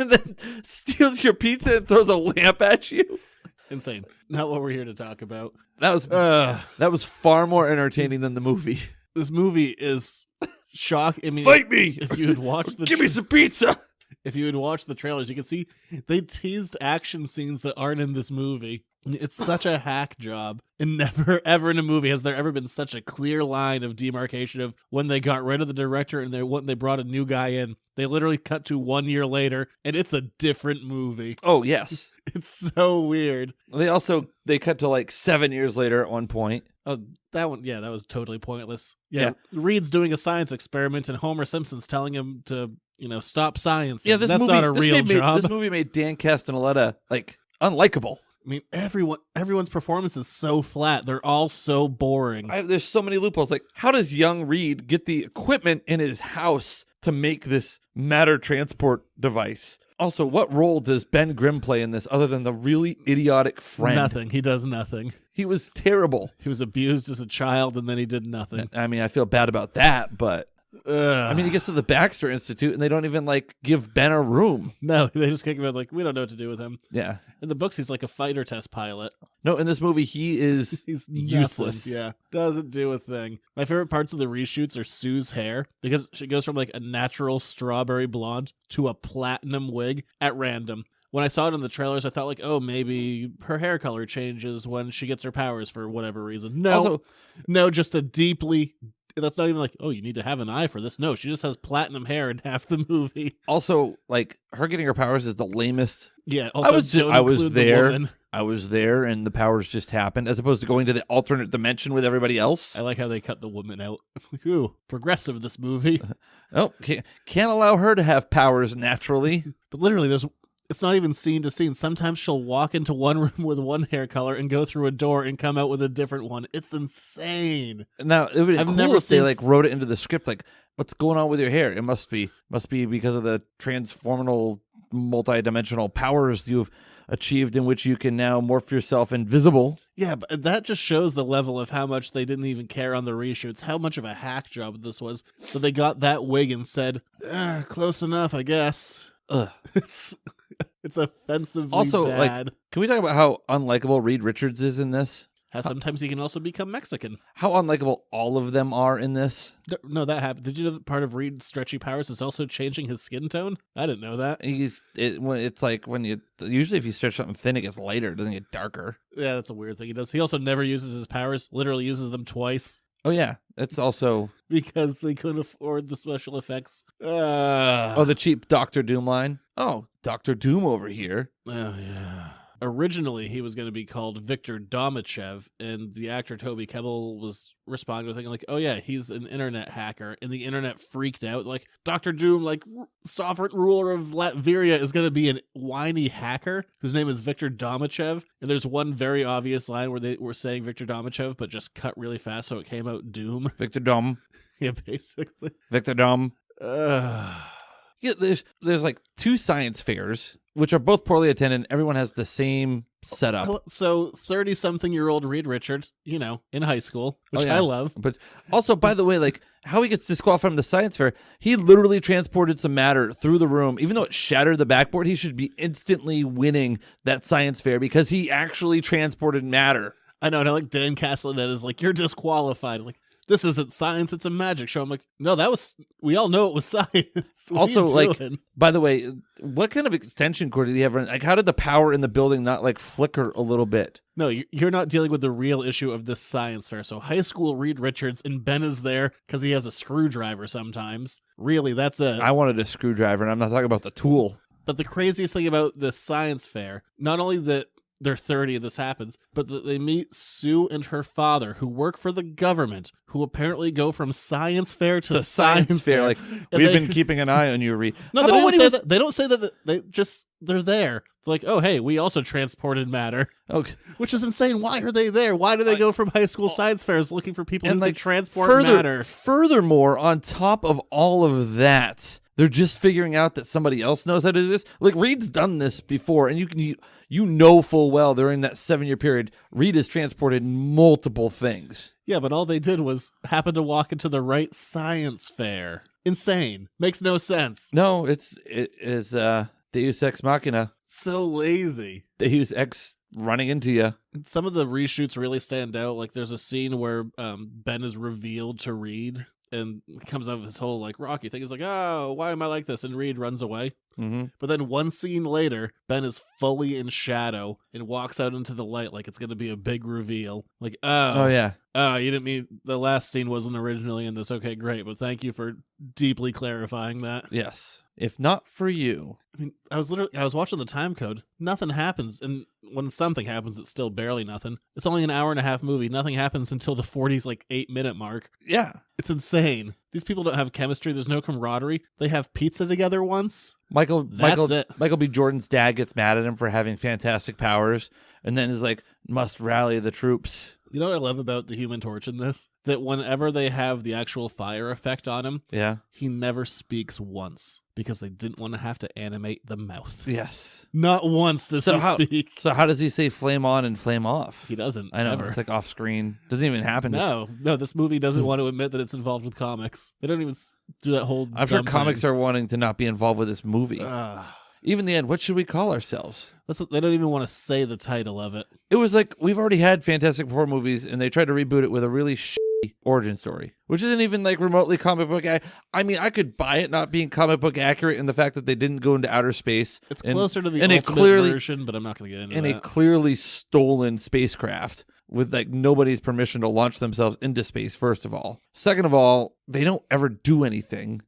and then steals your pizza and throws a lamp at you.
Insane. Not what we're here to talk about.
That was far more entertaining than the movie.
This movie is shock. I mean,
fight me
if you had watched
give me some pizza.
If you had watched the trailers, you can see they teased action scenes that aren't in this movie. It's such a hack job. And never, ever in a movie has there ever been such a clear line of demarcation of when they got rid of the director and they brought a new guy in. They literally cut to 1 year later, and it's a different movie.
Oh, yes.
It's so weird.
They cut to like 7 years later at one point.
Oh, that one, yeah, that was totally pointless. Yeah. Reed's doing a science experiment, and Homer Simpson's telling him to, stop science.
Yeah,
that's not a real job.
This movie made Dan Castellaneta, unlikable.
I mean, everyone's performance is so flat. They're all so boring.
There's so many loopholes. Like, how does young Reed get the equipment in his house to make this matter transport device? Also, what role does Ben Grimm play in this other than the really idiotic friend?
Nothing. He does nothing.
He was terrible.
He was abused as a child, and then he did nothing.
I mean, I feel bad about that, but I mean, he gets to the Baxter Institute, and they don't even like give Ben a room.
No, they just kick him out like, we don't know what to do with him.
Yeah.
In the books, he's like a fighter test pilot.
No, in this movie, he is
He's
useless.
nothing. Yeah, doesn't do a thing. My favorite parts of the reshoots are Sue's hair, because she goes from like a natural strawberry blonde to a platinum wig at random. When I saw it in the trailers, I thought like, oh, maybe her hair color changes when she gets her powers for whatever reason. No, just a deeply... That's not even like, oh, you need to have an eye for this. No, she just has platinum hair in half the movie.
Also, like, her getting her powers is the lamest.
Yeah, also,
I was there, and the powers just happened, as opposed to going to the alternate dimension with everybody else.
I like how they cut the woman out. Ooh, progressive, this movie.
Oh, can't allow her to have powers naturally.
But literally, it's not even scene to scene. Sometimes she'll walk into one room with one hair color and go through a door and come out with a different one. It's insane.
Now, it would be cool if they like wrote it into the script, like, what's going on with your hair? It must be because of the transformational, multi-dimensional powers you've achieved, in which you can now morph yourself invisible.
Yeah, but that just shows the level of how much they didn't even care on the reshoots, how much of a hack job this was, that they got that wig and said, close enough, I guess.
Ugh.
It's offensively
also,
bad.
Like, can we talk about how unlikable Reed Richards is in this?
How sometimes he can also become Mexican.
How unlikable all of them are in this.
No, that happened. Did you know that part of Reed's stretchy powers is also changing his skin tone? I didn't know that.
It's like when you usually if you stretch something thin, it gets lighter. It doesn't get darker.
Yeah, that's a weird thing he does. He also never uses his powers. Literally uses them twice.
Oh yeah, it's also
because they couldn't afford the special effects.
The cheap Doctor Doom line. Oh, Doctor Doom over here.
Oh yeah. Originally, he was going to be called Victor Domachev, and the actor Toby Kebbell was responding with thinking like, "Oh yeah, he's an internet hacker," and the internet freaked out. Like, Doctor Doom, like sovereign ruler of Latveria, is going to be a whiny hacker whose name is Victor Domachev. And there's one very obvious line where they were saying Victor Domachev, but just cut really fast, so it came out Doom.
Victor Dom.
Yeah, basically.
Victor Dom. Yeah, there's like 2 science fairs, which are both poorly attended. Everyone has the same setup.
So 30-something-year-old Reed Richard, in high school, which I love.
But also, by the way, like how he gets disqualified from the science fair, he literally transported some matter through the room. Even though it shattered the backboard, he should be instantly winning that science fair because he actually transported matter.
I know, and I like Dan Castellaneta is like, you're disqualified. Like, this isn't science, it's a magic show. I'm like, no, we all know it was science.
Also, like, by the way, what kind of extension cord did he have? Like, how did the power in the building not, like, flicker a little bit?
No, you're not dealing with the real issue of this science fair. So high school Reed Richards, and Ben is there because he has a screwdriver sometimes. Really, that's it.
I wanted a screwdriver, and I'm not talking about the tool.
But the craziest thing about this science fair, not only that they're 30 and this happens, but that they meet Sue and her father, who work for the government, who apparently go from science fair to science fair.
Like, we've been keeping an eye on you, Reed.
No, they don't say that. They're there. They're like, oh, hey, we also transported matter.
Okay.
Which is insane. Why are they there? Why do they go from high school science fairs looking for people who can transport matter?
Furthermore, on top of all of that, they're just figuring out that somebody else knows how to do this. Like, Reed's done this before, and you know full well during that 7-year period, Reed has transported multiple things.
Yeah, but all they did was happen to walk into the right science fair. Insane. Makes no sense.
No, it is Deus Ex Machina.
So lazy.
Deus Ex running into you.
Some of the reshoots really stand out. Like, there's a scene where Ben is revealed to Reed, and comes out of his whole like Rocky thing. He's like, oh, why am I like this? And Reed runs away.
Mm-hmm.
But then one scene later, Ben is fully in shadow and walks out into the light like it's going to be a big reveal. Like, oh
yeah.
Oh, you didn't mean the last scene wasn't originally in this. Okay, great. But thank you for deeply clarifying that.
Yes. If not for you.
I mean, I was watching the time code. Nothing happens. And when something happens, it's still barely nothing. It's only an hour-and-a-half movie. Nothing happens until the 40s, like 8-minute mark.
Yeah.
It's insane. These people don't have chemistry. There's no camaraderie. They have pizza together once.
Michael B. Jordan's dad gets mad at him for having fantastic powers, and then is like, must rally the troops.
You know what I love about the Human Torch in this? That whenever they have the actual fire effect on him,
Yeah.
he never speaks once because they didn't want to have to animate the mouth.
Yes.
Not once does he speak.
So how does he say flame on and flame off?
He doesn't.
I know.
Ever.
It's like off screen. Doesn't even happen.
No, this movie doesn't want to admit that it's involved with comics. They don't even do that whole.
I've heard comics are wanting to not be involved with this movie. Even the end, what should we call ourselves?
They don't even want to say the title of it.
It was like, we've already had Fantastic Four movies, and they tried to reboot it with a really shitty origin story, which isn't even like remotely comic book. I mean, I could buy it not being comic book accurate in the fact that they didn't go into outer space.
It's closer to the ultimate version, but I'm not going to get into that.
And a clearly stolen spacecraft with like nobody's permission to launch themselves into space, first of all. Second of all, they don't ever do anything.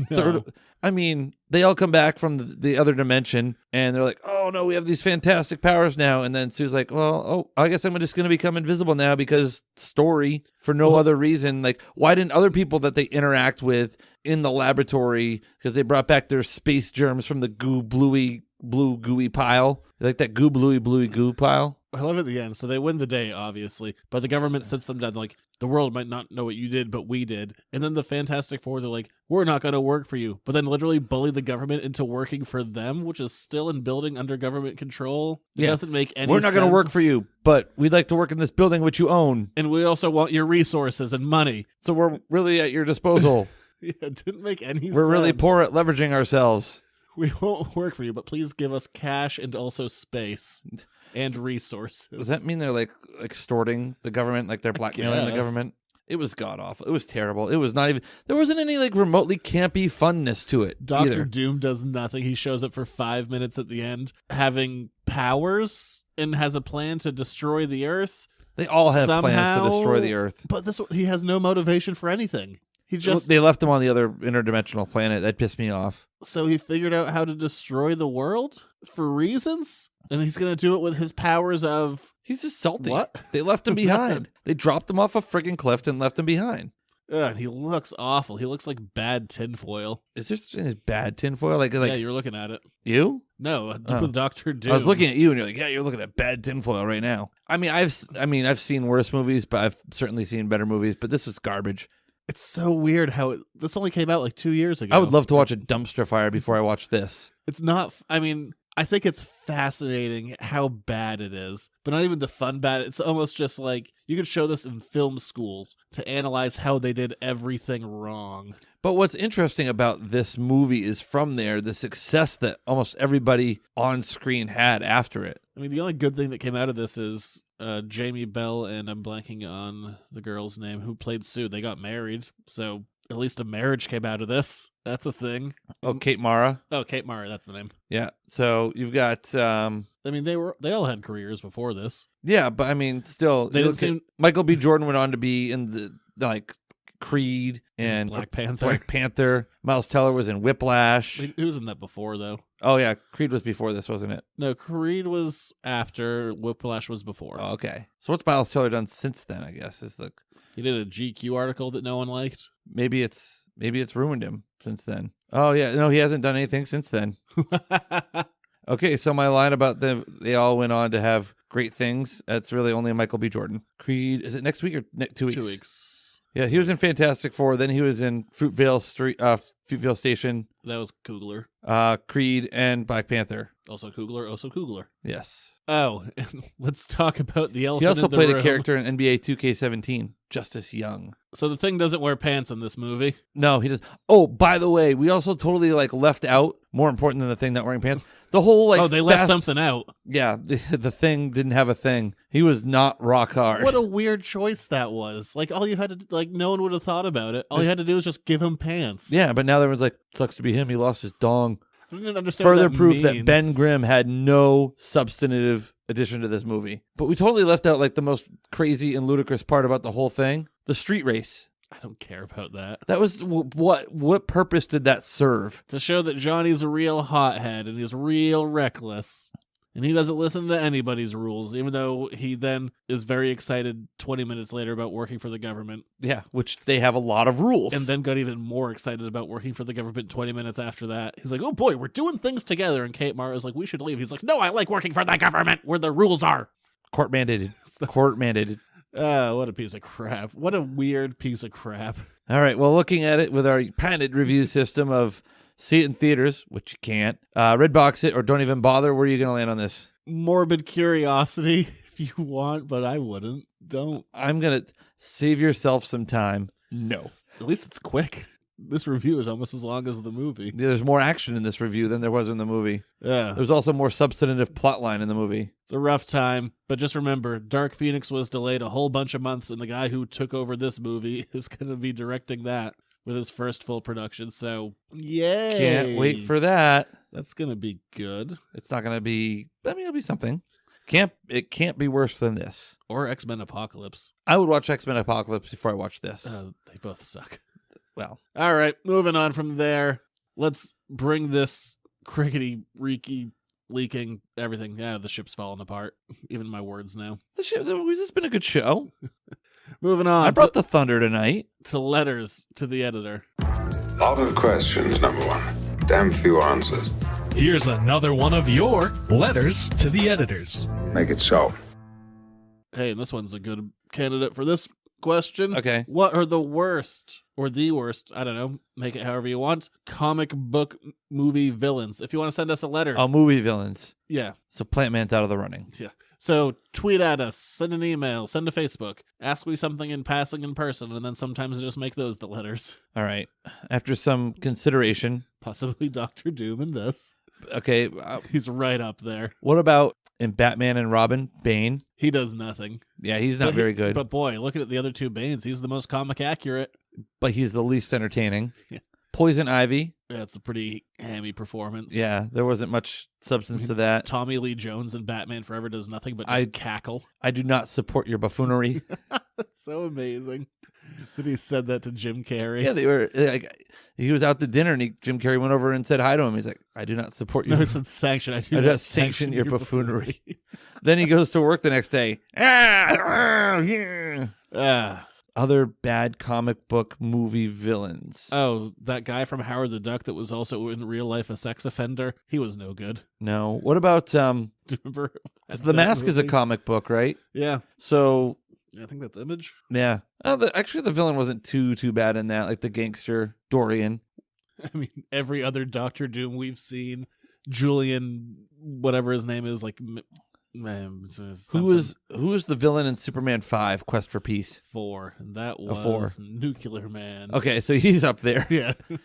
Third, I mean, they all come back from the other dimension and they're like, oh no, we have these fantastic powers now. And then Sue's like, well, I guess I'm just going to become invisible now because story, for no other reason. Like, why didn't other people that they interact with in the laboratory, because they brought back their space germs from the blue gooey pile, like that bluey goo pile?
I love it at the end. So they win the day, obviously, but the government sits them down like, the world might not know what you did, but we did. And then the Fantastic Four, they're like, we're not going to work for you. But then literally bully the government into working for them, which is still in building under government control. It doesn't make any sense.
We're not going to work for you, but we'd like to work in this building which you own.
And we also want your resources and money.
So we're really at your disposal.
Yeah, it didn't make any sense.
We're really poor at leveraging ourselves.
We won't work for you, but please give us cash and also space and resources.
Does that mean they're like extorting the government, like they're blackmailing the government? It was god awful. It was terrible. It was not even. There wasn't any like remotely campy funness to it.
Dr. Doom does nothing. He shows up for 5 minutes at the end, having powers and has a plan to destroy the Earth.
They all have plans to destroy the Earth,
but he has no motivation for anything.
They left him on the other interdimensional planet. That pissed me off.
So he figured out how to destroy the world for reasons, and he's going to do it with his powers of...
He's just salty.
What?
They left him behind. They dropped him off a friggin' cliff and left him behind.
And he looks awful. He looks like bad tinfoil.
Is there such thing as bad tinfoil? Like
yeah, you're looking at it.
You?
No, with Dr. Doom.
I was looking at you, and you're like, yeah, you're looking at bad tinfoil right now. I mean, I've seen worse movies, but I've certainly seen better movies. But this was garbage.
It's so weird how this only came out like 2 years ago.
I would love to watch a dumpster fire before I watch this.
It's not. I mean, I think it's fascinating how bad it is, but not even the fun bad. It's almost just like you could show this in film schools to analyze how they did everything wrong.
But what's interesting about this movie is from there, the success that almost everybody on screen had after it.
I mean, the only good thing that came out of this is Jamie Bell, and I'm blanking on the girl's name, who played Sue. They got married, so at least a marriage came out of this. That's a thing.
Oh, Kate Mara.
Oh, Kate Mara, that's the name.
Yeah. So you've got. I
mean, they all had careers before this.
Yeah, but I mean, still,
they didn't seem...
Michael B. Jordan went on to be in the Creed and
Black
Panther. Miles Teller was in Whiplash.
He was in that before, though.
Oh yeah, Creed was before this, wasn't it?
No, Creed was after. Whiplash was before.
Oh, okay. So what's Miles Teller done since then? I guess
he did a GQ article that no one liked.
Maybe it's ruined him since then. Oh yeah, no, he hasn't done anything since then. Okay, so my line about they all went on to have great things. That's really only Michael B. Jordan. Creed, is it next week or 2 weeks?
2 weeks.
Yeah, he was in Fantastic Four. Then he was in Fruitvale Station.
That was Coogler.
Creed and Black Panther.
Also Coogler.
Yes.
Oh, and let's talk about the elephant.
He also
in the
played
room.
a character in NBA 2K17, Justice Young.
So the Thing doesn't wear pants in this movie.
No, he does. Oh, by the way, we also totally left out, more important than the Thing not wearing pants, the whole
they left something out.
Yeah, the Thing didn't have a thing. He was not rock hard.
What a weird choice that was. All you had to no one would have thought about it. All you had to do was just give him pants.
Yeah, but now everyone's like, sucks to be him. He lost his dong.
I didn't understand.
Further
what that
proof
means.
that Ben Grimm had no substantive addition to this movie. But we totally left out the most crazy and ludicrous part about the whole thing: the street race.
I don't care about that.
That was what purpose did that serve?
To show that Johnny's a real hothead and he's real reckless. And he doesn't listen to anybody's rules, even though he then is very excited 20 minutes later about working for the government.
Yeah, which they have a lot of rules.
And then got even more excited about working for the government 20 minutes after that. He's like, oh boy, we're doing things together. And Kate Mara's like, we should leave. He's like, no, I like working for the government where the rules are.
Court mandated. Court mandated.
What a piece of crap. What a weird piece of crap.
All right. Well, looking at it with our patented review system of see it in theaters, which you can't, Redbox it, or don't even bother, where are you going to land on this?
Morbid curiosity if you want, but I wouldn't. Don't.
I'm going to save yourself some time. No.
At least it's quick. This review is almost as long as the movie.
Yeah, there's more action in this review than there was in the movie.
Yeah.
There's also more substantive plot line in the movie.
It's a rough time, but just remember, Dark Phoenix was delayed a whole bunch of months, and the guy who took over this movie is going to be directing that with his first full production, so yay!
Can't wait for that.
That's going to be good.
It's not going to be, it'll be something. It can't be worse than this.
Or X-Men Apocalypse.
I would watch X-Men Apocalypse before I watch this.
They both suck.
Well.
All right, moving on from there. Let's bring this crickety-reeky leaking everything. Yeah, the ship's falling apart. Even my words now.
This has been a good show.
Moving on.
I brought the thunder tonight.
To letters to the editor.
Lot of questions, number one. Damn few answers.
Here's another one of your letters to the editors.
Make it so.
Hey, and this one's a good candidate for this question.
Okay.
What are the worst, or the worst, I don't know, make it however you want, comic book movie villains? If you want to send us a letter.
Oh, movie villains.
Yeah.
So Plant Man's out of the running.
Yeah. So tweet at us, send an email, send to Facebook, ask me something in passing in person, and then sometimes I just make those the letters.
All right. After some consideration.
Possibly Dr. Doom in this.
Okay.
He's right up there.
What about in Batman and Robin, Bane?
He does nothing.
Yeah, he's not very good.
But boy, looking at the other two Banes, he's the most comic accurate.
But he's the least entertaining.
Yeah.
Poison Ivy.
That's a pretty hammy performance.
Yeah, there wasn't much substance to that.
Tommy Lee Jones in Batman Forever does nothing but just cackle.
I do not support your buffoonery.
That's so amazing that he said that to Jim Carrey.
Yeah, they were like, he was out to dinner and Jim Carrey went over and said hi to him. He's like, I do not support you.
No, it's sanction. I do
not sanction your buffoonery. Then he goes to work the next day. Other bad comic book movie villains.
Oh, that guy from Howard the Duck that was also in real life a sex offender. He was no good.
No. What about
Do you remember
The Mask is a comic book, right?
Yeah.
So
I think that's Image.
yeah. Actually, the villain wasn't too bad in that. Like the gangster Dorian.
I mean, every other Doctor Doom we've seen, Julian, whatever his name is, like.
Who was the villain in Superman 5, Quest for Peace?
4, and that was
4.
Nuclear Man.
Okay, so he's up there.
Yeah. I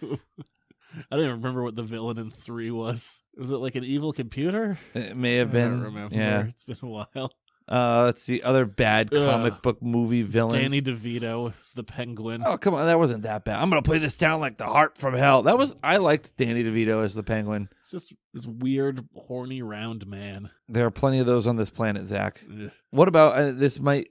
don't even remember what the villain in 3 was. Was it like an evil computer?
It may have been.
I don't remember.
Yeah.
It's been a while.
Let's see. Other bad comic book movie villains.
Danny DeVito is the Penguin.
Oh, come on. That wasn't that bad. I'm going to play this down like the heart from hell. I liked Danny DeVito as the Penguin.
Just this weird, horny, round man.
There are plenty of those on this planet, Zach.
Ugh.
What about, this might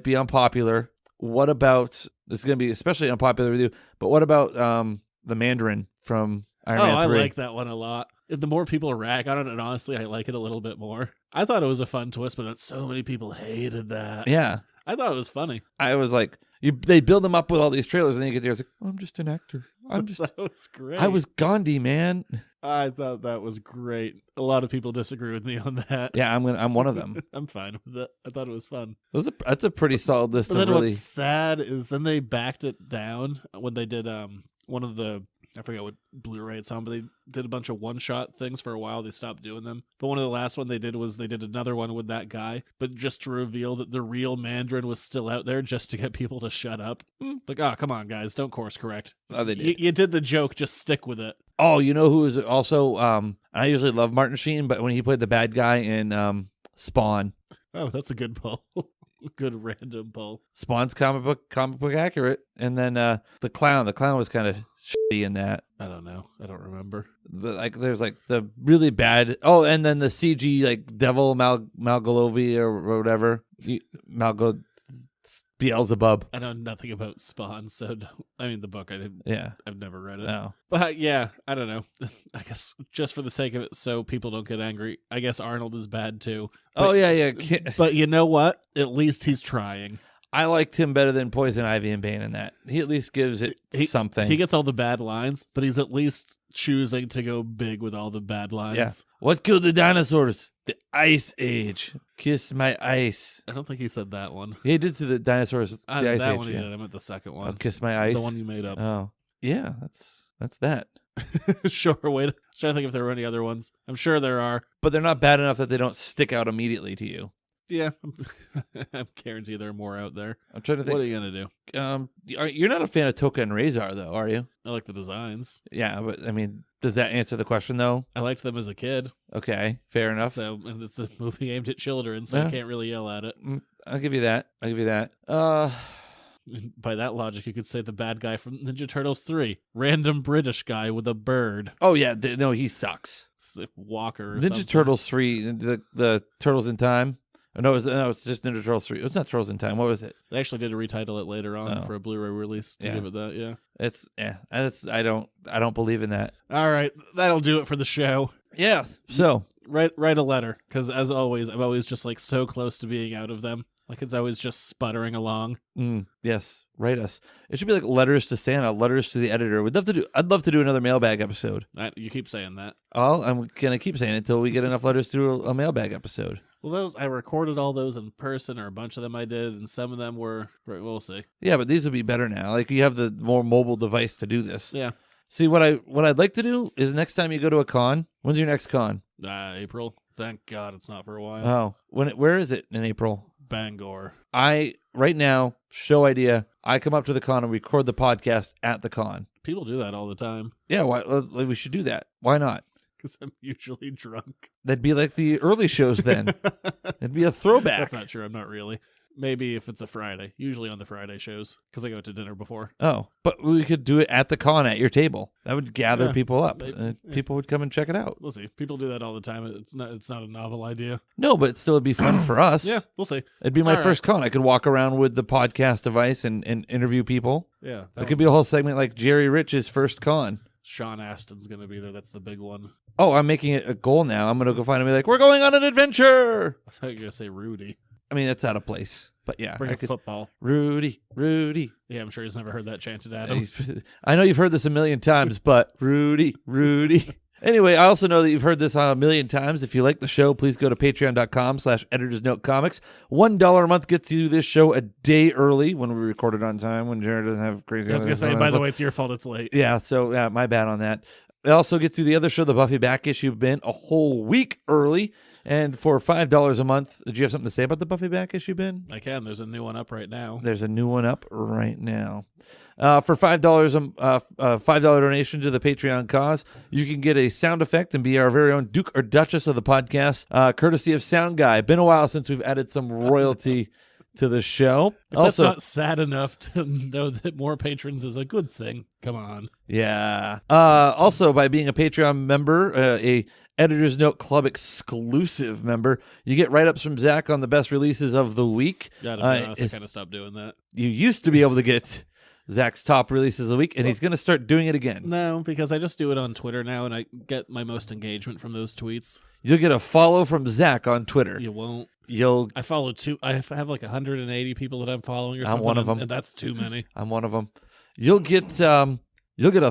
be unpopular. What about, this is going to be especially unpopular with you, but what about the Mandarin from Iron Man 3?
I like that one a lot. The more people rag on it, and honestly, I like it a little bit more. I thought it was a fun twist, but so many people hated that.
Yeah.
I thought it was funny.
I was like, they build them up with all these trailers, and then you get there, it's like, oh, I'm just an actor.
That was great.
I was Gandhi, man.
I thought that was great. A lot of people disagree with me on that.
Yeah, I'm one of them.
I'm fine with it. I thought it was fun.
That's a pretty solid list
But
of
then
really.
what's sad is then they backed it down when they did one of the, I forget what Blu-ray it's on, but they did a bunch of one-shot things for a while. They stopped doing them. But one of the last one they did was they did another one with that guy, but just to reveal that the real Mandarin was still out there just to get people to shut up. Like, oh, come on, guys. Don't course correct.
Oh, they did.
You did the joke. Just stick with it.
Oh, you know who is also, I usually love Martin Sheen, but when he played the bad guy in Spawn.
Oh, that's a good pull. Good random pull.
Spawn's comic book accurate. And then the clown was kind of shitty in that.
I don't know. I don't remember.
But there's the really bad. Oh, and then the CG devil Malgolovi or whatever. Beelzebub.
I know nothing about Spawn, so the book I didn't.
Yeah,
I've never read it.
No,
but yeah, I don't know. I guess just for the sake of it, so people don't get angry. I guess Arnold is bad too. But,
oh yeah.
But you know what? At least he's trying.
I liked him better than Poison Ivy and Bane in that. He at least gives it something.
He gets all the bad lines, but he's at least choosing to go big with all the bad lines.
Yeah. What killed the dinosaurs? The Ice Age. Kiss my ice.
I don't think he said that one.
He did to the dinosaurs. The Ice
that
Age,
one he
yeah.
did. I meant the second
Oh,
one.
Kiss my ice.
The one you made up.
Oh, yeah. That's that.
Sure. Wait. I was trying to think if there were any other ones. I'm sure there are.
But they're not bad enough that they don't stick out immediately to you.
Yeah. I guarantee there are more out there.
I'm trying to think.
What are you going to do?
You're not a fan of Toka and Razor, though, are you?
I like the designs.
Yeah, but I mean, does that answer the question, though?
I liked them as a kid.
Okay, fair enough.
So, and it's a movie aimed at children, so
Yeah.
I can't really yell at it.
I'll give you that.
By that logic, you could say the bad guy from Ninja Turtles 3. Random British guy with a bird.
Oh, yeah. No, he sucks.
It's like Walker or
Ninja
something.
Turtles 3, the Turtles in Time. Oh, no, it's just Ninja Turtles 3. It's not Turtles in Time. What was it?
They actually did retitle it later on
Oh.
for a Blu-ray release to
Yeah.
give it that, yeah.
I don't believe in that.
All right, that'll do it for the show.
Yeah. So,
Write a letter, because as always, I'm always just like so close to being out of them. Like it's always just sputtering along.
yes, write us. It should be like letters to Santa, letters to the editor. I'd love to do another mailbag episode.
You keep saying that.
I'm gonna keep saying it until we get enough letters to do a mailbag episode.
Well, I recorded all those in person, or a bunch of them I did, and some of them were. We'll see.
Yeah, but these would be better now. Like you have the more mobile device to do this.
Yeah.
See, what I'd like to do is next time you go to a con. When's your next con?
April. Thank God it's not for a while.
Oh, where is it in April?
Bangor.
Right now, show idea. I come up to the con and record the podcast at the con.
People do that all the time.
Yeah, we should do that. Why not?
Because I'm usually drunk.
That'd be like the early shows then. It'd be a throwback.
That's not true. I'm not really. Maybe if it's a Friday. Usually on the Friday shows, because I go to dinner before.
Oh, but we could do it at the con at your table. That would gather people up.
Yeah.
People would come and check it out.
We'll see. People do that all the time. It's not a novel idea.
No, but still, it'd be fun for us.
Yeah, we'll see.
It'd be my
All
first con. I could walk around with the podcast device and interview people.
Yeah.
It could be a whole segment like Jerry Rich's first con.
Sean Astin's going to be there. That's the big one.
Oh, I'm making it a goal now. I'm going to go find him and be like, we're going on an adventure.
I thought you were going to say Rudy.
I mean, that's out of place. But yeah,
Bring a football.
Rudy.
Yeah, I'm sure he's never heard that chanted at him.
I know you've heard this a million times, but Rudy. Anyway, I also know that you've heard this a million times. If you like the show, please go to patreon.com/editorsnotecomics. $1 a month gets you this show a day early when we record it on time, when Jared doesn't have crazy...
I was going to say, by the way, it's your fault it's late.
Yeah, so my bad on that. It also gets you the other show, the Buffy Back Issue Bin, a whole week early. And for $5 a month, do you have something to say about the Buffy Back Issue Bin?
I can. There's a new one up right now.
There's a new one up right now. For $5 donation to the Patreon cause, you can get a sound effect and be our very own Duke or Duchess of the podcast, courtesy of Sound Guy. Been a while since we've added some royalty to the show.
If
also,
that's not sad enough to know that more patrons is a good thing. Come on.
Yeah. Also, by being a Patreon member, a Editor's Note Club exclusive member, you get write-ups from Zach on the best releases of the week.
Gotta be honest, I kind of stopped doing that.
You used to be able to get Zach's top releases of the week, and he's going to start doing it again.
No, because I just do it on Twitter now, and I get my most engagement from those tweets.
You'll get a follow from Zach on Twitter.
You won't.
I
follow I have like 180 people that I'm following or
I'm
something.
one of them.
And that's too many.
I'm one of them. You'll get a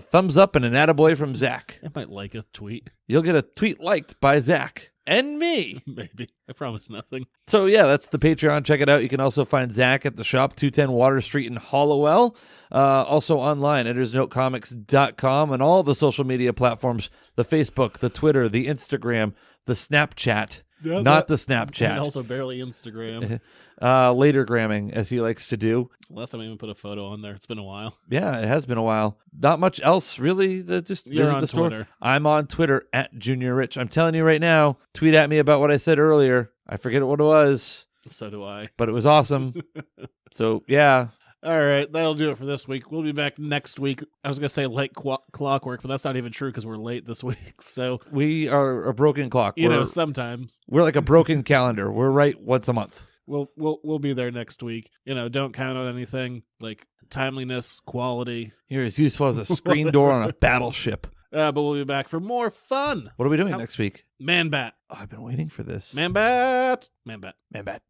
thumbs up and an attaboy from Zach.
I might like a tweet.
You'll get a tweet liked by Zach and me.
Maybe. I promise nothing.
So yeah, that's the Patreon. Check it out. You can also find Zach at the shop, 210 Water Street in Hollowell. Also online, editorsnotecomics.com, and all the social media platforms, the Facebook, the Twitter, the Instagram, the Snapchat.
Yeah,
not the Snapchat.
And also barely Instagram.
Later gramming, as he likes to do.
It's the last time I even put a photo on there. It's been a while.
Yeah, it has been a while. Not much else, really. Just
You're
visit
on
the store.
Twitter.
I'm on Twitter at Junior Rich. I'm telling you right now, tweet at me about what I said earlier. I forget what it was.
So do I.
But it was awesome. So, yeah.
All right, that'll do it for this week. We'll be back next week. I was going to say like clockwork, but that's not even true because we're late this week. So
we are a broken clock.
Sometimes.
We're like a broken calendar. We're right once a month.
We'll be there next week. Don't count on anything like timeliness, quality.
You're as useful as a screen door on a battleship.
But we'll be back for more fun.
What are we doing next week?
Man Bat.
Oh, I've been waiting for this.
Man Bat.
Man Bat.